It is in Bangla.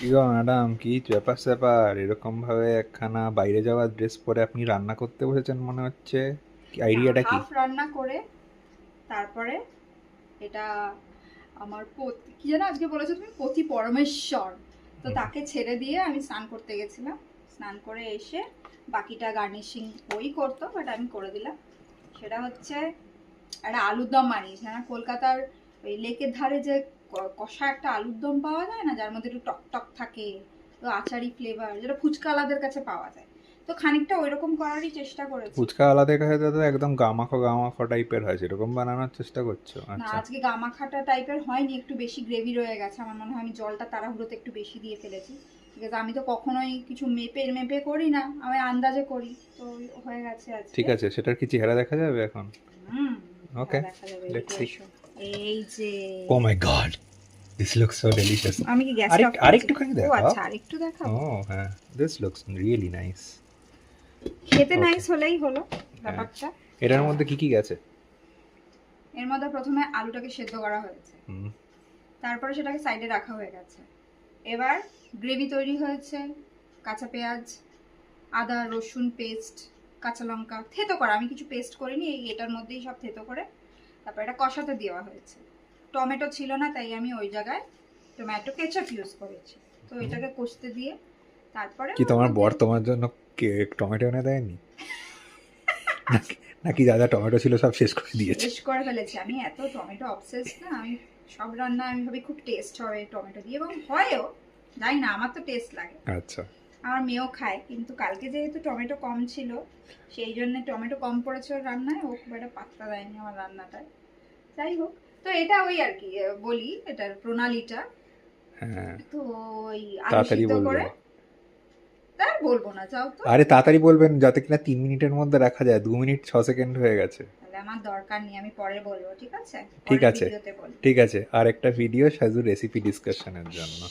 কি গো ম্যাডাম, কি ব্যাপার স্যাপার? এরকম ভাবে একখানা বাইরে যাওয়ার ড্রেস পরে আপনি রান্না করতে বসেছেন মনে হচ্ছে। কি না, আইডিয়াটা কি? হাফ রান্না করে তারপরে এটা আমার পতি, কি যেন আজকে বলেছো তুমি, পতি পরমেশ্বর। তো হুম। তাকে ছেড়ে দিয়ে আমি স্নান করতে গেছিলাম। স্নান করে এসে বাকিটা গার্নিশিং ওই করতো, বাট আমি করে দিলাম। সেটা হচ্ছে একটা আলুর দম বানিয়েছি না, কলকাতার ওই লেকের ধারে যে কষা একটা আলুর দম পাওয়া যায় না, যার মধ্যে একটু টক টক থাকে, তো আচারি ফ্লেভার, যেটা ফুচকাওয়ালাদের কাছে পাওয়া যায়। তো খানিকটা ওইরকম করারই চেষ্টা করেছি। ফুচকা আলাদা কাছে তো একদম গামাখো গামাখো টাইপের হয়, সেরকম বানানোর চেষ্টা করছো? না, আচ্ছা। আজকে গামাখাটা টাইপের হয়নি, একটু বেশি গ্রেভি রয়ে গেছে। আমার মনে হয় আমি জলটা তাড়াহুড়োতে একটু বেশি দিয়ে ফেলেছি। ঠিক আছে, আমি তো কখনোই কিছু মেপে মেপে করি না, আমি আন্দাজে করি, তো হয়ে গেছে আজকে। ঠিক আছে, সেটার কি চেহারা দেখা যাবে এখন? হুম, ওকে, দেখা যাবে, লেটস এদিকে সি। এসো। এই যে, oh my god, this looks so delicious. আমি কি গ্যাসটা অফ করেছি? আরেকটুখানি ও দেখাও। আচ্ছা, আরেকটু ও দেখাবো। হ্যাঁ, দিস লুকস রিয়েলি নাইস। খেতে ওকে। নাইস হলেই হলো হ্যাঁ, ব্যাপারটা। এটার মধ্যে কি কি গেছে? এর মধ্যে প্রথমে আলুটাকে সেদ্ধ করা হয়েছে, হুম। তারপরে সেটাকে সাইডে রাখা হয়ে গেছে। এবার গ্রেভি তৈরি হয়েছে। কাঁচা পেঁয়াজ, আদা রসুন পেস্ট, কাঁচা লঙ্কা থেতো করা, আমি কিছু পেস্ট করিনি, এই এটার মধ্যেই সব থেতো করে তারপর এটা কষাতে দেওয়া হয়েছে। টমেটো ছিল না, তাই আমি ওই জায়গায় টমেটো কেচাপ ইউজ করেছি। তো হুম। এটাকে কষতে দিয়ে তারপরে কি ওর তোমার মধ্যে বর তোমার জন্য টমেটো এনে দেয়নি? নাকি নাকি যা যা টমেটো ছিল সব শেষ করে দিয়েছে? শেষ করে ফেলেছি। আমি এত টমেটো অবসেস না, আমি সব রান্না আমি ভাবি খুব টেস্ট হবে টমেটো দিয়ে, এবং হয়ও, জানি না, আমার তো টেস্ট লাগে। আচ্ছা। আমার মেয়েও খায়, কিন্তু কালকে যেহেতু টমেটো কম ছিল, সেই জন্য টমেটো কম পড়েছে ওর রান্নায়, ও খুব একটা পাত্তা দেয়নি আমার রান্নাটায়। যাই হোক, তো এটা ওই আর কি, বলি এটার প্রণালীটা। হ্যাঁ, তো ওই আলু তাড়াতাড়ি সিদ্ধ করে, বলবেন। তার বলবো না, যাও তো। আরে তাড়াতাড়ি বলবেন, যাতে কিনা 3 মিনিটের মধ্যে রাখা যায়। 2 মিনিট 6 সেকেন্ড হয়ে গেছে। তাহলে আমার দরকার নেই, আমি পরে বলবো, ঠিক আছে? ঠিক পরের আছে, ভিডিওতে বলবো। ঠিক আছে, আর একটা ভিডিও সাজু রেসিপি ডিসকাশনের জন্য।